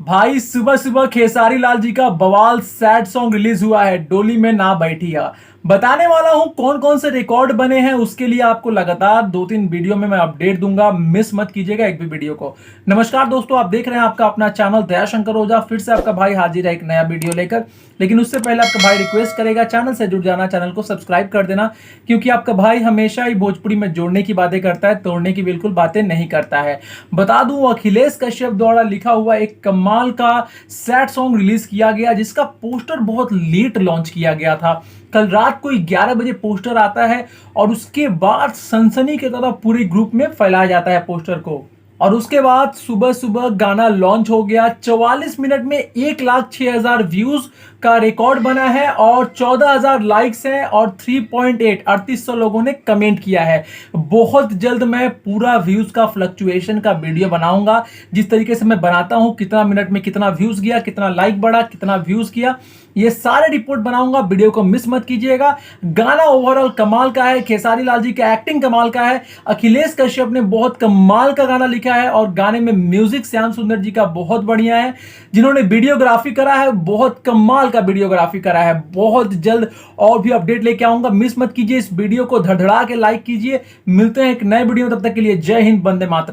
भाई सुबह सुबह खेसारी लाल जी का बवाल सैड सॉन्ग रिलीज हुआ है, डोली में ना बैठिया। बताने वाला हूं कौन कौन से रिकॉर्ड बने हैं, उसके लिए आपको लगातार 2-3 वीडियो में मैं अपडेट दूंगा। मिस मत कीजिएगा एक भी वीडियो को। नमस्कार दोस्तों, आप देख रहे हैं आपका अपना चैनल दयाशंकर ओझा। फिर से आपका भाई हाजिर है एक नया वीडियो लेकर। लेकिन उससे पहले आपका भाई रिक्वेस्ट करेगा चैनल से जुड़ जाना, चैनल को सब्सक्राइब कर देना, क्योंकि आपका भाई हमेशा ही भोजपुरी में जोड़ने की बातें करता है, तोड़ने की बिल्कुल बातें नहीं करता है। बता दूं, अखिलेश कश्यप द्वारा लिखा हुआ एक कमाल का सैड सॉन्ग रिलीज किया गया, जिसका पोस्टर बहुत लेट लॉन्च किया गया था। कल रात को 11 बजे पोस्टर आता है और उसके बाद सनसनी की तरह पूरे ग्रुप में फैलाया जाता है पोस्टर को। और उसके बाद सुबह सुबह गाना लॉन्च हो गया। 44 मिनट में 1,06,000 व्यूज का रिकॉर्ड बना है और 14,000 लाइक्स हैं और 3.8 लोगों ने कमेंट किया है। बहुत जल्द मैं पूरा व्यूज का फ्लक्चुएशन का वीडियो बनाऊंगा, जिस तरीके से मैं बनाता हूं, कितना मिनट में कितना व्यूज गया, कितना लाइक बढ़ा, कितना व्यूज किया, ये सारे रिपोर्ट बनाऊंगा। वीडियो को मिस मत कीजिएगा। गाना ओवरऑल कमाल का है, खेसारी लाल जी का एक्टिंग कमाल का है, अखिलेश कश्यप ने बहुत कमाल का गाना लिखा है और गाने में म्यूजिक श्याम सुंदर जी का बहुत बढ़िया है। जिन्होंने वीडियोग्राफी करा है, बहुत कमाल का वीडियोग्राफी करा है। बहुत जल्द और भी अपडेट लेके आऊंगा, मिस मत कीजिए। इस वीडियो को धड़धड़ा के लाइक कीजिए। मिलते हैं एक नए वीडियो में, तब तक के लिए जय हिंद, वंदे मातरम।